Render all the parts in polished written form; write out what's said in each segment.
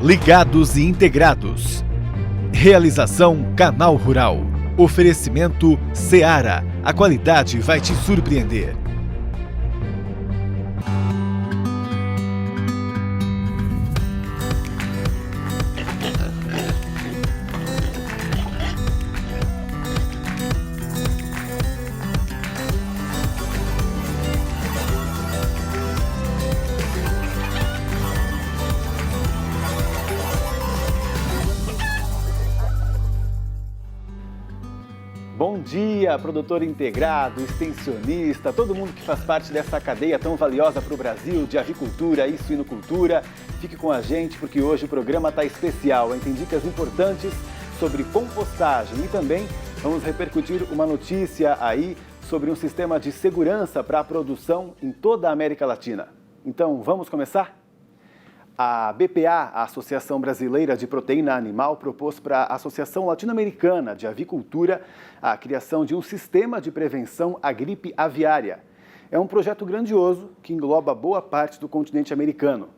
Ligados e integrados. Realização Canal Rural. Oferecimento Seara. A qualidade vai te surpreender. Bom dia, produtor integrado, extensionista, todo mundo que faz parte dessa cadeia tão valiosa para o Brasil de avicultura e suinocultura. Fique com a gente porque hoje o programa está especial, hein? Tem dicas importantes sobre compostagem e também vamos repercutir uma notícia aí sobre um sistema de segurança para a produção em toda a América Latina. Então, vamos começar? A BPA, a Associação Brasileira de Proteína Animal, propôs para a Associação Latino-Americana de Avicultura a criação de um sistema de prevenção à gripe aviária. É um projeto grandioso que engloba boa parte do continente americano.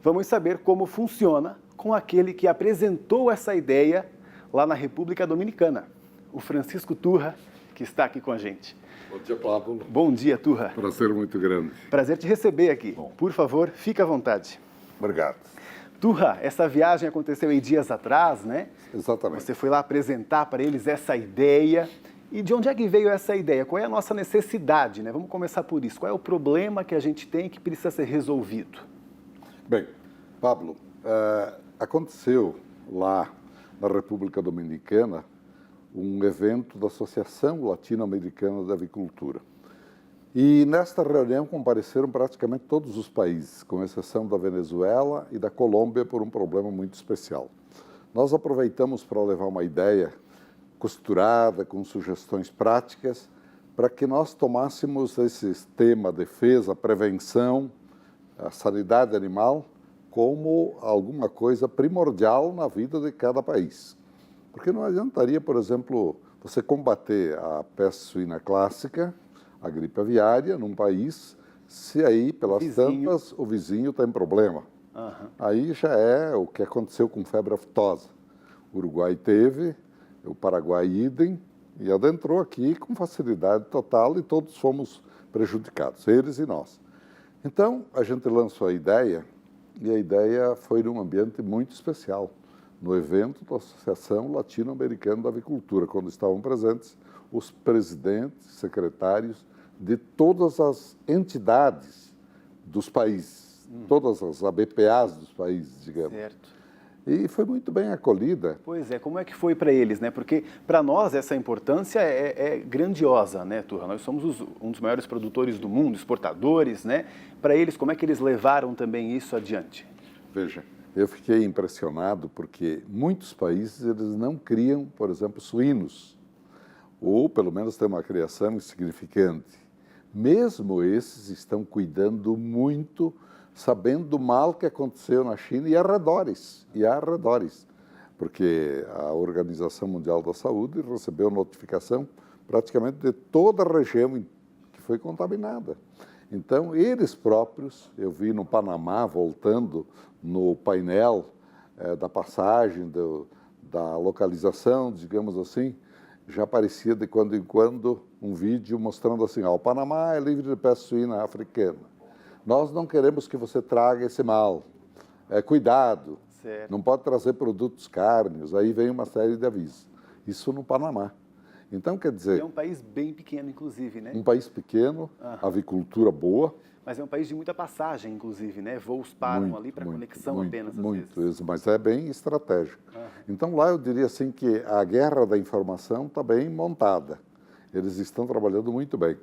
Vamos saber como funciona com aquele que apresentou essa ideia lá na República Dominicana, o Francisco Turra, que está aqui com a gente. Bom dia, Pablo. Bom dia, Turra. Prazer muito grande. Prazer te receber aqui. Bom. Por favor, fique à vontade. Obrigado. Turra, essa viagem aconteceu aí dias atrás, né? Exatamente. Você foi lá apresentar para eles essa ideia. E de onde é que veio essa ideia? Qual é a nossa necessidade, né? Vamos começar por isso. Qual é o problema que a gente tem que precisa ser resolvido? Bem, Pablo, aconteceu lá na República Dominicana um evento da Associação Latino-Americana de Avicultura. E nesta reunião compareceram praticamente todos os países, com exceção da Venezuela e da Colômbia, por um problema muito especial. Nós aproveitamos para levar uma ideia costurada, com sugestões práticas, para que nós tomássemos esse tema defesa, prevenção, a sanidade animal, como alguma coisa primordial na vida de cada país. Porque não adiantaria, por exemplo, você combater a peste suína clássica, a gripe aviária num país, se aí, pelas tantas, o vizinho tem problema. Uhum. Aí já é o que aconteceu com febre aftosa. O Uruguai teve, o Paraguai idem, e adentrou aqui com facilidade total e todos fomos prejudicados, eles e nós. Então, a gente lançou a ideia, e a ideia foi num ambiente muito especial, no evento da Associação Latino-Americana da Avicultura, quando estavam presentes os presidentes, secretários de todas as entidades dos países, todas as ABPAs dos países, digamos. Certo. E foi muito bem acolhida. Pois é, como é que foi para eles, né? Porque para nós essa importância é grandiosa, né, Turra? Nós somos um dos maiores produtores do mundo, exportadores, né? Para eles, como é que eles levaram também isso adiante? Veja, eu fiquei impressionado porque muitos países eles não criam, por exemplo, suínos, ou pelo menos tem uma criação insignificante. Mesmo esses estão cuidando muito, sabendo do mal que aconteceu na China e arredores, porque a Organização Mundial da Saúde recebeu notificação praticamente de toda a região que foi contaminada. Então, eles próprios, eu vi no Panamá, voltando no painel da passagem, da localização, digamos assim, já aparecia de quando em quando um vídeo mostrando assim, o Panamá é livre de peste suína africana. Nós não queremos que você traga esse mal. Cuidado, certo. Não pode trazer produtos cárneos. Aí vem uma série de avisos. Isso no Panamá. Então, quer dizer... É um país bem pequeno, inclusive, né? Um país pequeno, avicultura boa. Mas é um país de muita passagem, inclusive, né? Voos param ali para conexão apenas, às vezes. Mas é bem estratégico. Então, lá eu diria assim que a guerra da informação está bem montada. Eles estão trabalhando muito bem.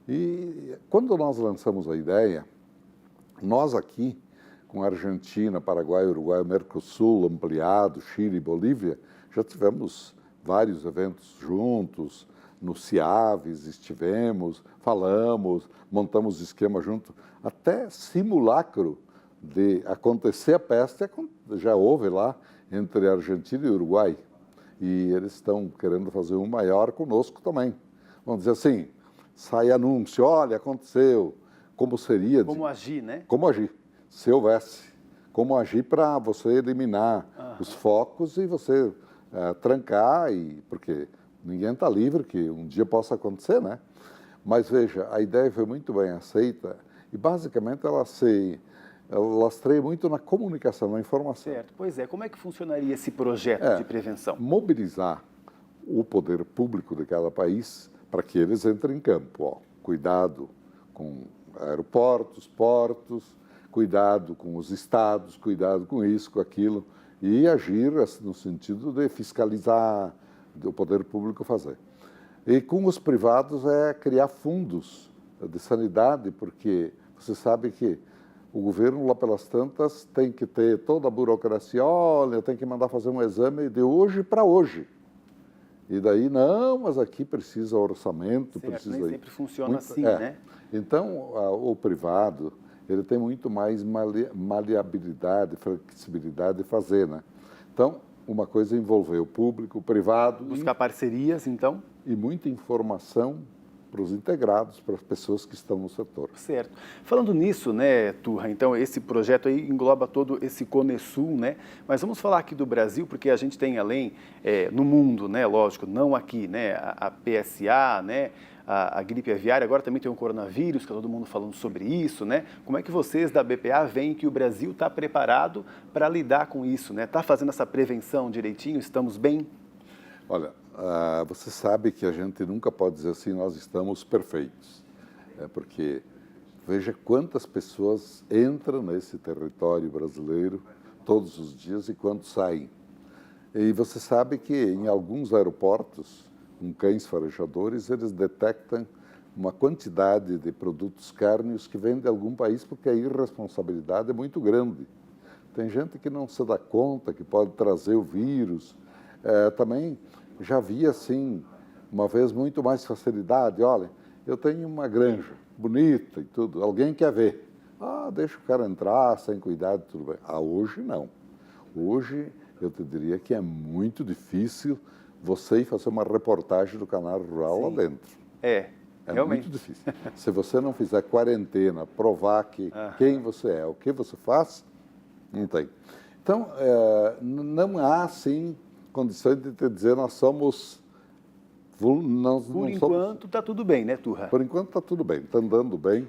E quando nós lançamos a ideia, nós aqui, com a Argentina, Paraguai, Uruguai, Mercosul, ampliado, Chile e Bolívia, já tivemos vários eventos juntos. No CIAVES estivemos, falamos, montamos esquema junto, até simulacro de acontecer a peste já houve lá entre a Argentina e o Uruguai. E eles estão querendo fazer um maior conosco também. Vamos dizer assim, sai anúncio, olha, aconteceu, como seria... Como agir, né? Como agir, se houvesse. como agir para você eliminar os focos e você trancar, porque ninguém está livre que um dia possa acontecer, né? Mas veja, a ideia foi muito bem aceita e basicamente ela lastreia muito na comunicação, na informação. Certo, pois é. Como é que funcionaria esse projeto de prevenção? Mobilizar o poder público de cada país para que eles entrem em campo. Cuidado com aeroportos, portos, cuidado com os estados, cuidado com isso, com aquilo, e agir no sentido de fiscalizar, do poder público fazer. E com os privados é criar fundos de sanidade, porque você sabe que o governo, lá pelas tantas, tem que ter toda a burocracia, olha, tem que mandar fazer um exame de hoje para hoje. E daí, não, mas aqui precisa orçamento, precisa... Nem sempre funciona assim, né? Então, o privado, ele tem muito mais maleabilidade, flexibilidade de fazer, né? Então, uma coisa é envolver o público, o privado... Buscar parcerias, então? E muita informação para os integrados, para as pessoas que estão no setor. Certo. Falando nisso, né, Turra, então esse projeto aí engloba todo esse Conesul, né? Mas vamos falar aqui do Brasil, porque a gente tem além, no mundo, né, lógico, não aqui, né, a PSA, né, a gripe aviária, agora também tem o coronavírus, que está todo mundo falando sobre isso, né? Como é que vocês da BPA veem que o Brasil está preparado para lidar com isso, né? Está fazendo essa prevenção direitinho? Estamos bem? Olha, você sabe que a gente nunca pode dizer assim, nós estamos perfeitos. Porque veja quantas pessoas entram nesse território brasileiro todos os dias e quantos saem. E você sabe que em alguns aeroportos, com cães farejadores, eles detectam uma quantidade de produtos cárneos que vêm de algum país porque a irresponsabilidade é muito grande. Tem gente que não se dá conta que pode trazer o vírus. Também já vi, assim, uma vez muito mais facilidade. Olha, eu tenho uma granja bonita e tudo, alguém quer ver. Deixa o cara entrar sem cuidado, tudo bem. Hoje não. Hoje eu te diria que é muito difícil você ir fazer uma reportagem do Canal Rural lá dentro. É realmente muito difícil. Se você não fizer quarentena, provar que quem você é, o que você faz, não tem. Então, não há, assim, condições de te dizer nós somos... Por enquanto está tudo bem, né, Turra? Por enquanto está tudo bem, está andando bem.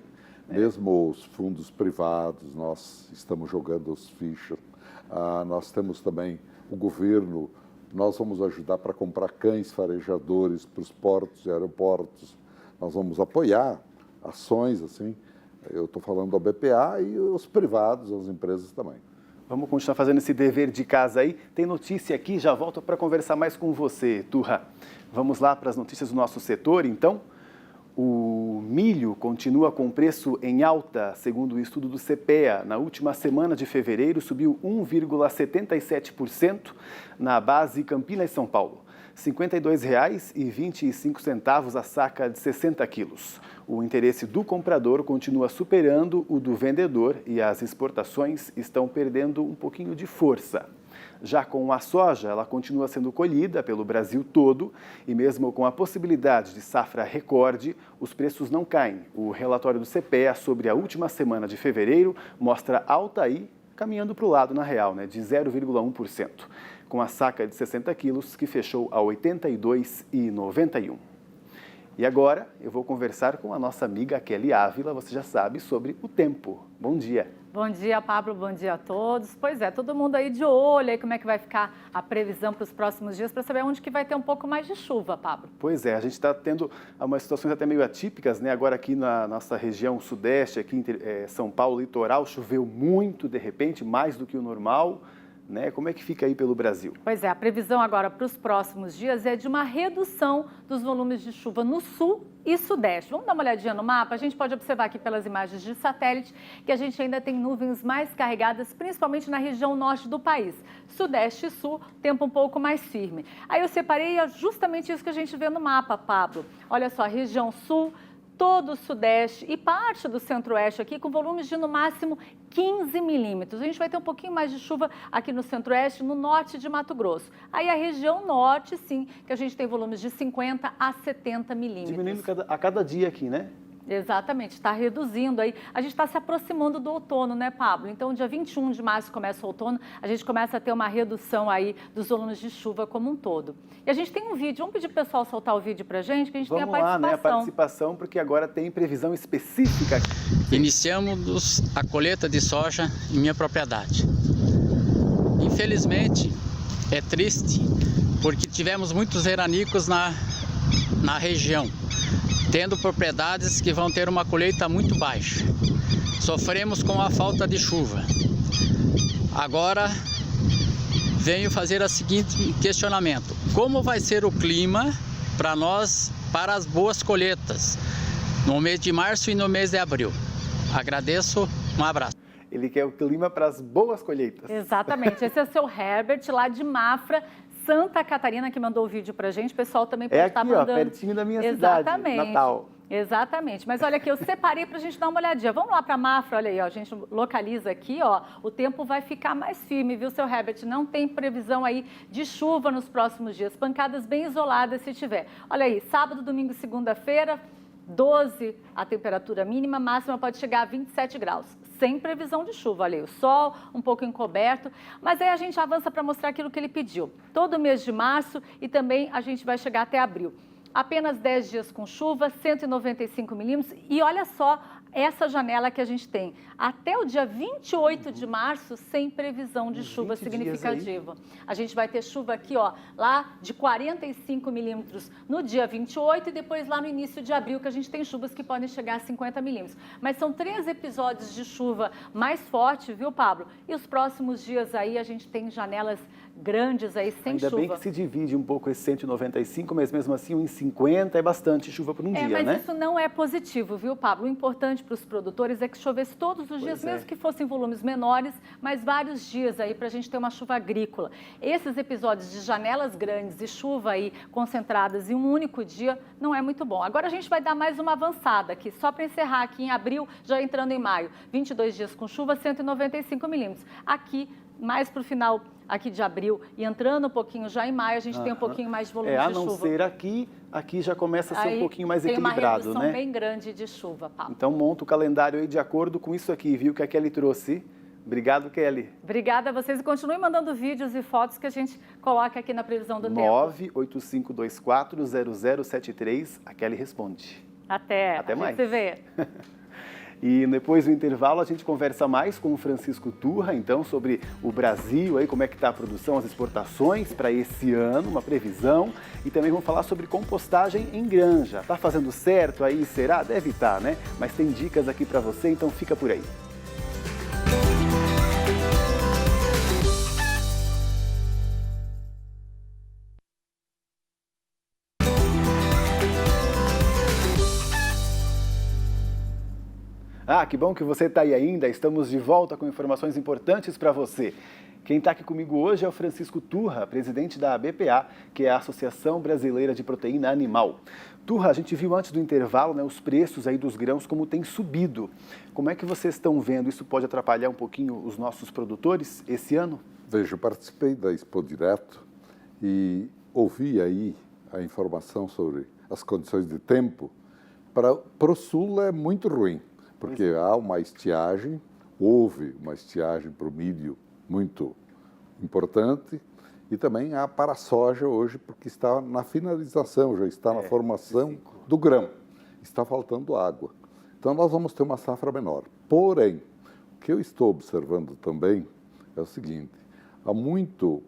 Mesmo os fundos privados, nós estamos jogando os fichas. Nós temos também o governo, nós vamos ajudar para comprar cães farejadores para os portos e aeroportos. Nós vamos apoiar ações, assim. Eu estou falando da BPA e os privados, as empresas também. Vamos continuar fazendo esse dever de casa aí. Tem notícia aqui, já volto para conversar mais com você, Turra. Vamos lá para as notícias do nosso setor, então. O milho continua com preço em alta, segundo o estudo do CPEA. Na última semana de fevereiro, subiu 1,77% na base Campinas São Paulo. R$ 52,25 a saca de 60 quilos. O interesse do comprador continua superando o do vendedor e as exportações estão perdendo um pouquinho de força. Já com a soja, ela continua sendo colhida pelo Brasil todo e mesmo com a possibilidade de safra recorde, os preços não caem. O relatório do CPEA sobre a última semana de fevereiro mostra alta aí, caminhando para o lado na real, né, de 0,1%, com a saca de 60 quilos que fechou a R$ 82,91. E agora eu vou conversar com a nossa amiga Kelly Ávila, você já sabe, sobre o tempo. Bom dia. Bom dia, Pablo. Bom dia a todos. Pois é, todo mundo aí de olho, aí como é que vai ficar a previsão para os próximos dias, para saber onde que vai ter um pouco mais de chuva, Pablo. Pois é, a gente está tendo umas situações até meio atípicas, né? Agora aqui na nossa região sudeste, aqui em São Paulo, litoral, choveu muito de repente, mais do que o normal. Né? Como é que fica aí pelo Brasil? Pois é, a previsão agora para os próximos dias é de uma redução dos volumes de chuva no sul e sudeste. Vamos dar uma olhadinha no mapa? A gente pode observar aqui pelas imagens de satélite que a gente ainda tem nuvens mais carregadas, principalmente na região norte do país. Sudeste e sul, tempo um pouco mais firme. Aí eu separei justamente isso que a gente vê no mapa, Pablo. Olha só, região sul, todo o sudeste e parte do centro-oeste aqui com volumes de no máximo 15 milímetros. A gente vai ter um pouquinho mais de chuva aqui no centro-oeste, no norte de Mato Grosso. Aí a região norte, sim, que a gente tem volumes de 50 a 70 milímetros. Diminuindo a cada dia aqui, né? Exatamente, está reduzindo aí. A gente está se aproximando do outono, né, Pablo? Então, dia 21 de março começa o outono, a gente começa a ter uma redução aí dos volumes de chuva como um todo. E a gente tem um vídeo, vamos pedir para o pessoal soltar o vídeo para a gente, que a gente tem a participação. Vamos lá, né, a participação, porque agora tem previsão específica. Iniciamos a colheita de soja em minha propriedade. Infelizmente, é triste, porque tivemos muitos veranicos na região, tendo propriedades que vão ter uma colheita muito baixa. Sofremos com a falta de chuva. Agora venho fazer o seguinte questionamento: como vai ser o clima para nós, para as boas colheitas, no mês de março e no mês de abril? Agradeço, um abraço. Ele quer o clima para as boas colheitas. Exatamente, esse é o seu Herbert, lá de Mafra, Santa Catarina, que mandou o vídeo pra gente. O pessoal também pode estar mandando. Ó, pertinho da minha cidade, Natal. Exatamente, mas olha aqui, eu separei pra gente dar uma olhadinha. Vamos lá pra Mafra, olha aí, ó, a gente localiza aqui, ó, o tempo vai ficar mais firme, viu, seu Herbert? Não tem previsão aí de chuva nos próximos dias, pancadas bem isoladas se tiver. Olha aí, sábado, domingo e segunda-feira, 12 a temperatura mínima, máxima pode chegar a 27 graus. Sem previsão de chuva, olha aí, o sol um pouco encoberto, mas aí a gente avança para mostrar aquilo que ele pediu. Todo mês de março e também a gente vai chegar até abril. Apenas 10 dias com chuva, 195 milímetros e olha só essa janela que a gente tem. Até o dia 28 de março, sem previsão de chuva significativa. A gente vai ter chuva aqui, ó, lá de 45 milímetros no dia 28 e depois lá no início de abril, que a gente tem chuvas que podem chegar a 50 milímetros. Mas são 3 episódios de chuva mais forte, viu, Pablo? E os próximos dias aí a gente tem janelas grandes aí, sem chuva. Ainda bem que se divide um pouco esse 195, mas mesmo assim, em 50 é bastante chuva por um dia, mas né? Mas isso não é positivo, viu, Pablo? O importante para os produtores é que chovesse todos os dias, mesmo que fossem volumes menores, mas vários dias aí para a gente ter uma chuva agrícola. Esses episódios de janelas grandes e chuva aí concentradas em um único dia não é muito bom. Agora a gente vai dar mais uma avançada aqui, só para encerrar aqui em abril, já entrando em maio. 22 dias com chuva, 195 milímetros. Aqui, mais para o final aqui de abril e entrando um pouquinho já em maio, a gente tem um pouquinho mais de volume de chuva. A não ser aqui já começa a ser aí um pouquinho mais equilibrado, tem uma redução, né? bem grande de chuva, Paulo. Então monta o calendário aí de acordo com isso aqui, viu, que a Kelly trouxe. Obrigado, Kelly. Obrigada a vocês e continuem mandando vídeos e fotos que a gente coloca aqui na previsão do tempo. 985240073, a Kelly responde. Até mais. Você vê. E depois do intervalo a gente conversa mais com o Francisco Turra, então, sobre o Brasil, aí, como é que está a produção, as exportações para esse ano, uma previsão. E também vamos falar sobre compostagem em granja. Tá fazendo certo aí, será? Deve estar, né? Mas tem dicas aqui para você, então fica por aí. Ah, que bom que você está aí ainda. Estamos de volta com informações importantes para você. Quem está aqui comigo hoje é o Francisco Turra, presidente da BPA, que é a Associação Brasileira de Proteína Animal. Turra, a gente viu antes do intervalo, né, os preços aí dos grãos, como tem subido. Como é que vocês estão vendo? Isso pode atrapalhar um pouquinho os nossos produtores esse ano? Veja, eu participei da Expo Direto e ouvi aí a informação sobre as condições de tempo. Para o sul é muito ruim. Porque há uma estiagem, houve uma estiagem para o milho muito importante e também há para a soja hoje, porque está na finalização, já está na formação do grão, está faltando água. Então nós vamos ter uma safra menor. Porém, o que eu estou observando também é o seguinte, há muito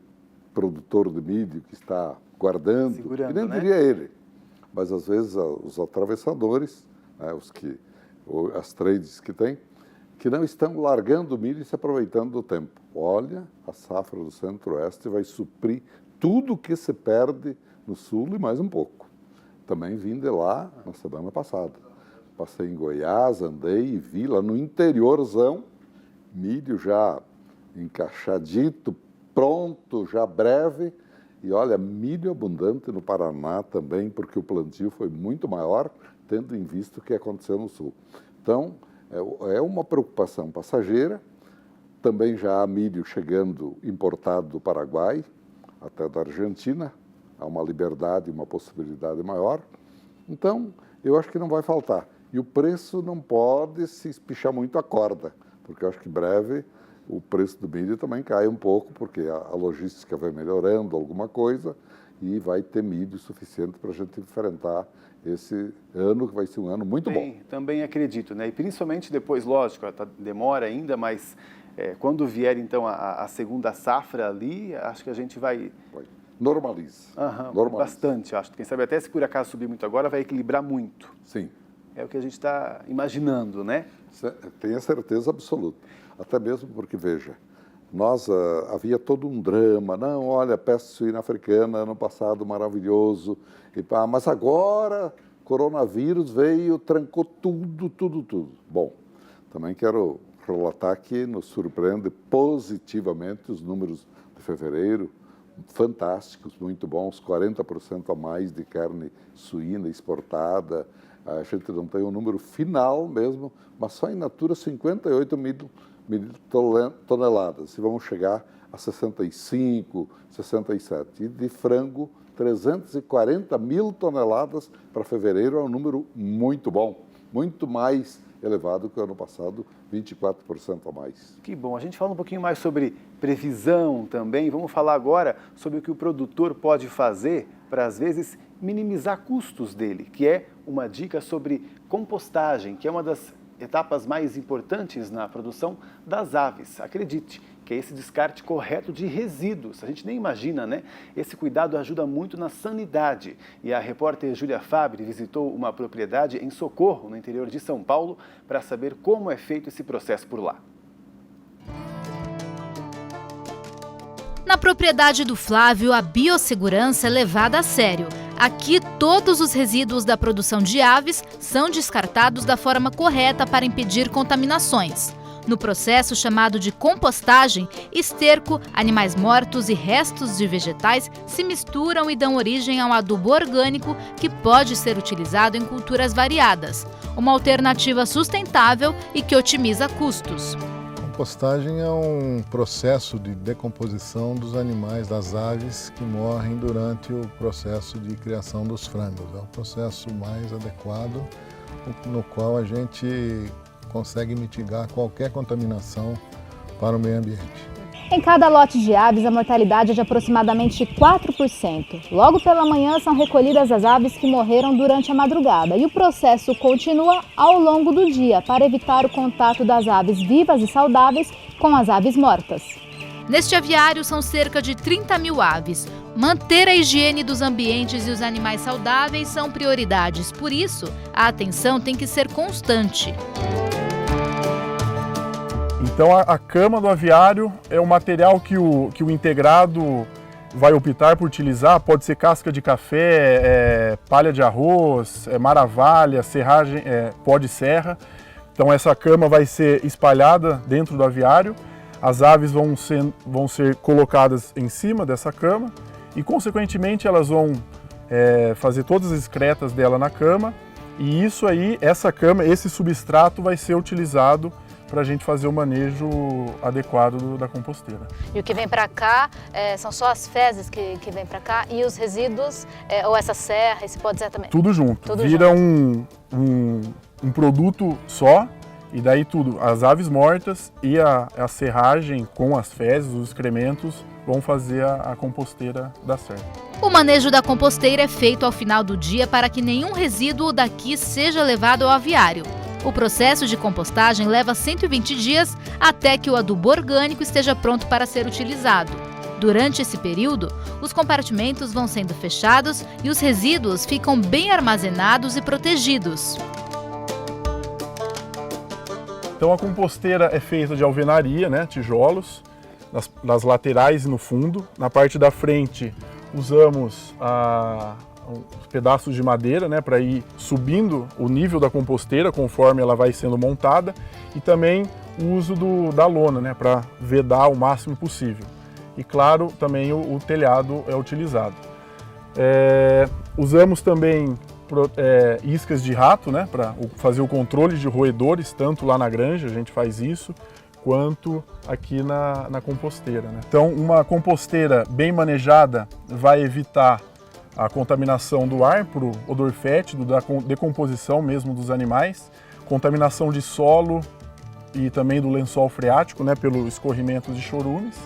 produtor de milho que está guardando, e nem diria ele, mas às vezes os atravessadores, né, as trades que tem, que não estão largando o milho e se aproveitando do tempo. Olha, a safra do Centro-Oeste vai suprir tudo que se perde no Sul e mais um pouco. Também vim de lá na semana passada. Passei em Goiás, andei e vi lá no interiorzão, milho já encaixadito, pronto, já breve. E olha, milho abundante no Paraná também, porque o plantio foi muito maior, tendo em vista o que aconteceu no Sul. Então, é uma preocupação passageira. Também já há milho chegando importado do Paraguai, até da Argentina. Há uma liberdade, uma possibilidade maior. Então, eu acho que não vai faltar. E o preço não pode se espichar muito a corda, porque eu acho que em breve o preço do milho também cai um pouco, porque a logística vai melhorando alguma coisa e vai ter milho suficiente para a gente enfrentar esse ano, que vai ser um ano muito bom. Também acredito, né? E principalmente depois, lógico, demora ainda, mas quando vier então a segunda safra ali, acho que a gente vai... Normaliza. Normaliza. Bastante, acho. Quem sabe até se por acaso subir muito agora, vai equilibrar muito. Sim. É o que a gente está imaginando, né? Tenho certeza absoluta. Até mesmo porque, veja, havia todo um drama. Não, olha, a peste suína africana, ano passado, maravilhoso. Mas agora, coronavírus veio, trancou tudo. Bom, também quero relatar que nos surpreende positivamente os números de fevereiro, fantásticos, muito bons, 40% a mais de carne suína exportada. A gente não tem o número final mesmo, mas só in natura 58 mil toneladas. E vamos chegar a 65, 67. E de frango, 340 mil toneladas para fevereiro é um número muito bom, muito mais elevado que o ano passado, 24% a mais. Que bom. A gente fala um pouquinho mais sobre previsão também. Vamos falar agora sobre o que o produtor pode fazer para, às vezes, minimizar custos dele, que é uma dica sobre compostagem, que é uma das etapas mais importantes na produção das aves. Acredite, que é esse descarte correto de resíduos. A gente nem imagina, né? Esse cuidado ajuda muito na sanidade. E a repórter Júlia Fabre visitou uma propriedade em Socorro, no interior de São Paulo, para saber como é feito esse processo por lá. Na propriedade do Flávio, a biossegurança é levada a sério. Aqui, todos os resíduos da produção de aves são descartados da forma correta para impedir contaminações. No processo chamado de compostagem, esterco, animais mortos e restos de vegetais se misturam e dão origem a um adubo orgânico que pode ser utilizado em culturas variadas. Uma alternativa sustentável e que otimiza custos. A compostagem é um processo de decomposição dos animais, das aves que morrem durante o processo de criação dos frangos. É o processo mais adequado no qual a gente consegue mitigar qualquer contaminação para o meio ambiente. Em cada lote de aves, a mortalidade é de aproximadamente 4%. Logo pela manhã são recolhidas as aves que morreram durante a madrugada e o processo continua ao longo do dia para evitar o contato das aves vivas e saudáveis com as aves mortas. Neste aviário são cerca de 30 mil aves. Manter a higiene dos ambientes e os animais saudáveis são prioridades, por isso a atenção tem que ser constante. Então a cama do aviário é um material que o integrado vai optar por utilizar, pode ser casca de café, palha de arroz, maravalha, serragem, pó de serra. Então essa cama vai ser espalhada dentro do aviário, as aves vão ser colocadas em cima dessa cama e consequentemente elas vão fazer todas as excretas dela na cama e isso aí, essa cama, esse substrato vai ser utilizado para a gente fazer o manejo adequado da composteira. E o que vem para cá são só as fezes que vêm para cá e os resíduos, ou essa serra, esse pó de serra também? Tudo junto, vira um produto só e daí tudo, as aves mortas e a serragem com as fezes, os excrementos, vão fazer a composteira dar certo. O manejo da composteira é feito ao final do dia para que nenhum resíduo daqui seja levado ao aviário. O processo de compostagem leva 120 dias até que o adubo orgânico esteja pronto para ser utilizado. Durante esse período, os compartimentos vão sendo fechados e os resíduos ficam bem armazenados e protegidos. Então a composteira é feita de alvenaria, né, tijolos, nas laterais e no fundo. Na parte da frente usamos os pedaços de madeira, né, para ir subindo o nível da composteira conforme ela vai sendo montada e também o uso da lona, né, para vedar o máximo possível. E claro, também o telhado é utilizado. Usamos também iscas de rato, né, para fazer o controle de roedores, tanto lá na granja a gente faz isso, quanto aqui na composteira, né? Então uma composteira bem manejada vai evitar a contaminação do ar por odor fétido, da decomposição mesmo dos animais, contaminação de solo e também do lençol freático, né, pelo escorrimento de chorumes,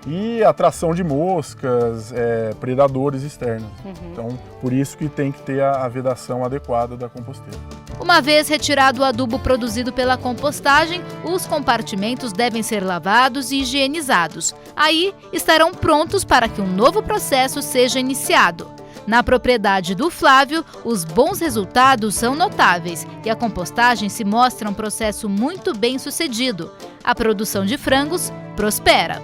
e atração de moscas, predadores externos. Então, por isso que tem que ter a vedação adequada da composteira. Uma vez retirado o adubo produzido pela compostagem, os compartimentos devem ser lavados e higienizados. Aí estarão prontos para que um novo processo seja iniciado. Na propriedade do Flávio, os bons resultados são notáveis e a compostagem se mostra um processo muito bem sucedido. A produção de frangos prospera.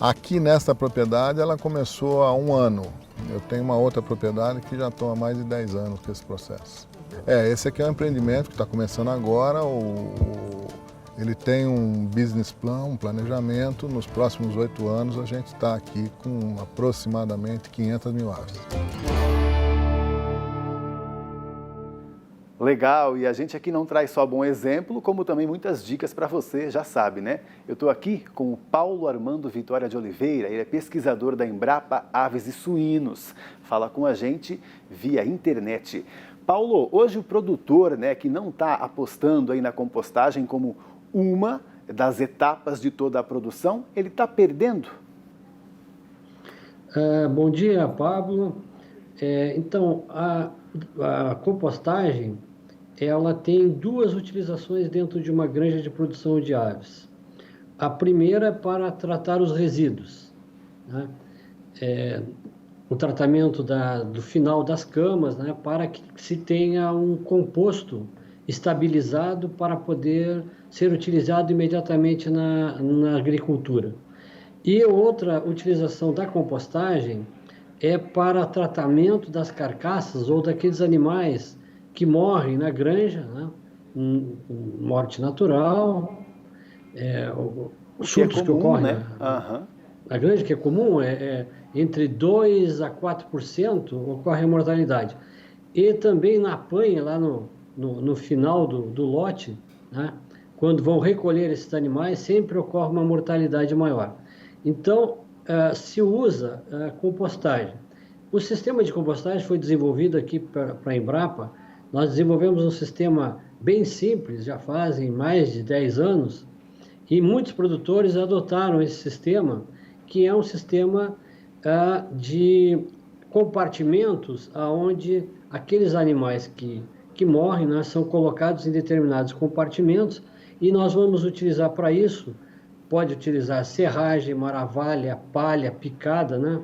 Aqui nesta propriedade ela começou há 1 ano. Eu tenho uma outra propriedade que já estou há mais de 10 anos com esse processo. Esse aqui é um empreendimento que está começando agora. Ele tem um business plan, um planejamento. Nos próximos 8 anos a gente está aqui com aproximadamente 500 mil aves. Legal, e a gente aqui não traz só bom exemplo, como também muitas dicas para você, já sabe, né? Eu estou aqui com o Paulo Armando Vitória de Oliveira, ele é pesquisador da Embrapa Aves e Suínos. Fala com a gente via internet. Paulo, hoje o produtor, né, que não está apostando aí na compostagem como uma das etapas de toda a produção, ele está perdendo? Bom dia, Pablo. Então, a compostagem, ela tem 2 utilizações dentro de uma granja de produção de aves. A primeira é para tratar os resíduos, né? O tratamento do final das camas, né? Para que se tenha um composto estabilizado para poder ser utilizado imediatamente na agricultura. E outra utilização da compostagem é para tratamento das carcaças ou daqueles animais que morrem na granja, né? Morte natural, surtos que ocorrem, né? Na granja, que é comum, entre 2% a 4% ocorre a mortalidade. E também na apanha, lá no final do lote, né? Quando vão recolher esses animais, sempre ocorre uma mortalidade maior. Então, se usa compostagem. O sistema de compostagem foi desenvolvido aqui para a Embrapa. Nós desenvolvemos um sistema bem simples, já fazem mais de 10 anos, e muitos produtores adotaram esse sistema, que é um sistema de compartimentos onde aqueles animais que morrem, né, são colocados em determinados compartimentos, e nós vamos utilizar para isso, pode utilizar serragem, maravalha, palha, picada, né?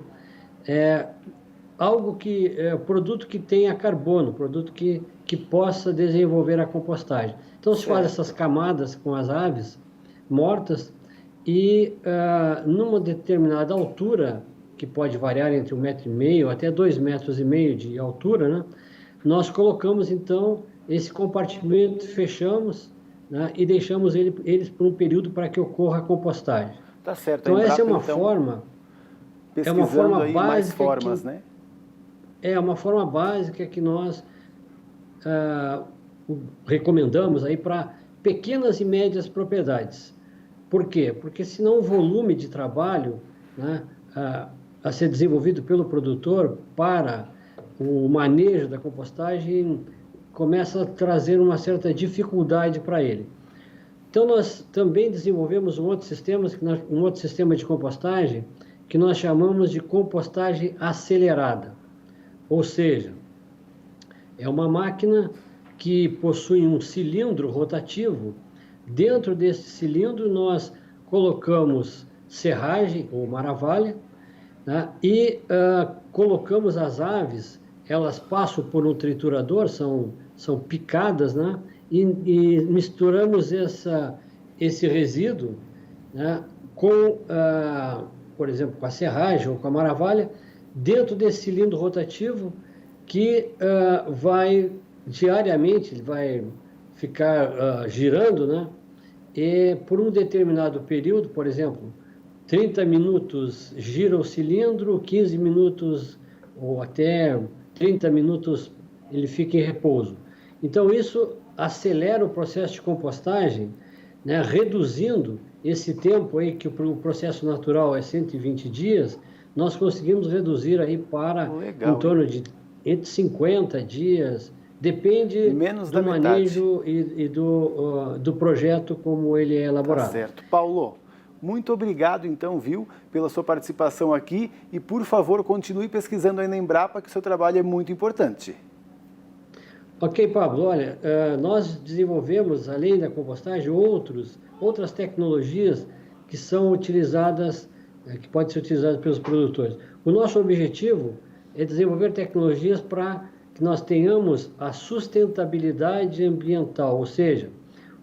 Produto que tenha carbono, produto que possa desenvolver a compostagem. Então se faz essas camadas com as aves mortas e numa determinada altura, que pode variar entre 1,5 m até 2,5 m de altura, né? Nós colocamos então esse compartimento, fechamos, né, e deixamos eles por um período para que ocorra a compostagem. Tá certo. Então essa é uma forma, aí básica, mais formas, né? É uma forma básica que nós recomendamos aí para pequenas e médias propriedades. Por quê? Porque senão o volume de trabalho, né, a ser desenvolvido pelo produtor para o manejo da compostagem começa a trazer uma certa dificuldade para ele. Então nós também desenvolvemos um outro sistema de compostagem que nós chamamos de compostagem acelerada. Ou seja, é uma máquina que possui um cilindro rotativo. Dentro desse cilindro nós colocamos serragem ou maravalha, né, e colocamos as aves, elas passam por um triturador, são picadas, né, e misturamos esse resíduo, né, por exemplo, com a serragem ou com a maravalha, dentro desse cilindro rotativo que vai diariamente, vai ficar girando, né, e por um determinado período, por exemplo, 30 minutos gira o cilindro, 15 minutos ou até 30 minutos ele fica em repouso. Então isso acelera o processo de compostagem, né, reduzindo esse tempo aí que o processo natural é 120 dias, nós conseguimos reduzir aí para em torno de entre 50 dias, depende do manejo e do projeto como ele é elaborado. Tá certo. Paulo, muito obrigado então, viu, pela sua participação aqui e, por favor, continue pesquisando aí na Embrapa, que o seu trabalho é muito importante. Ok, Pablo, olha, nós desenvolvemos, além da compostagem, outras tecnologias que são utilizadas, que podem ser utilizadas pelos produtores. O nosso objetivo é desenvolver tecnologias para que nós tenhamos a sustentabilidade ambiental, ou seja,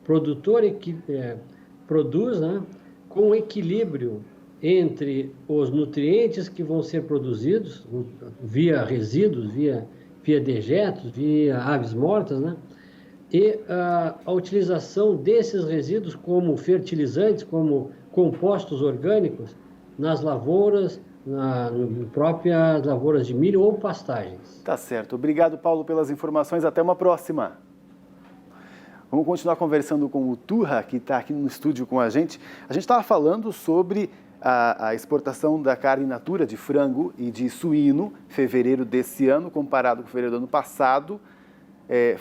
o produtor que produz, né, com equilíbrio entre os nutrientes que vão ser produzidos via resíduos, via dejetos, via aves mortas, né? E a utilização desses resíduos como fertilizantes, como compostos orgânicos nas lavouras, nas próprias lavouras de milho ou pastagens. Tá certo. Obrigado, Paulo, pelas informações. Até uma próxima. Vamos continuar conversando com o Turra, que está aqui no estúdio com a gente. A gente estava falando sobre a exportação da carne in natura de frango e de suíno, fevereiro desse ano, comparado com fevereiro do ano passado.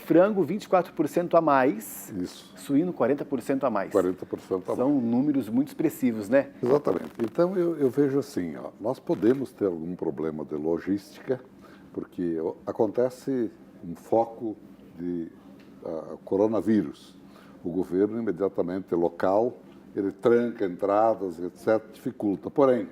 Frango 24% a mais, isso. Suíno 40% a mais. 40% a mais. São números muito expressivos, né? Exatamente. Então eu vejo assim, ó, nós podemos ter algum problema de logística, porque acontece um foco de coronavírus. O governo imediatamente local, ele tranca entradas, etc., dificulta. Porém,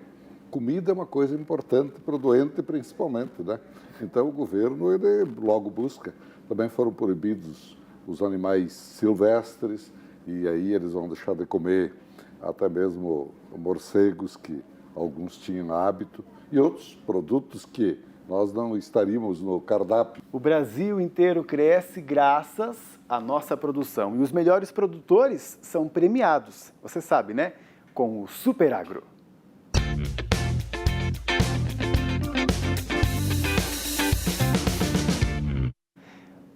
comida é uma coisa importante para o doente, principalmente, né? Então o governo, ele logo busca. Também foram proibidos os animais silvestres e aí eles vão deixar de comer até mesmo morcegos que alguns tinham hábito e outros produtos que nós não estaríamos no cardápio. O Brasil inteiro cresce graças à nossa produção e os melhores produtores são premiados, você sabe, né? Com o Super Agro.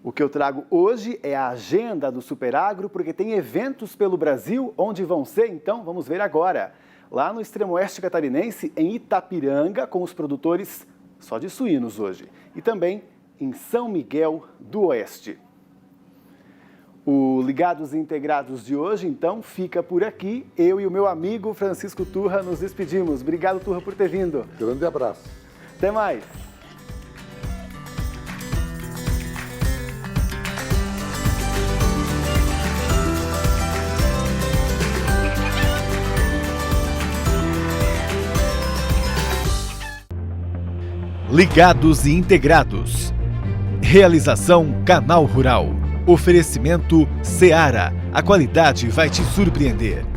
O que eu trago hoje é a agenda do Super Agro, porque tem eventos pelo Brasil. Onde vão ser, então? Vamos ver agora. Lá no extremo oeste catarinense, em Itapiranga, com os produtores só de suínos hoje. E também em São Miguel do Oeste. O Ligados e Integrados de hoje, então, fica por aqui. Eu e o meu amigo Francisco Turra nos despedimos. Obrigado, Turra, por ter vindo. Grande abraço. Até mais. Ligados e Integrados. Realização Canal Rural. Oferecimento Seara. A qualidade vai te surpreender.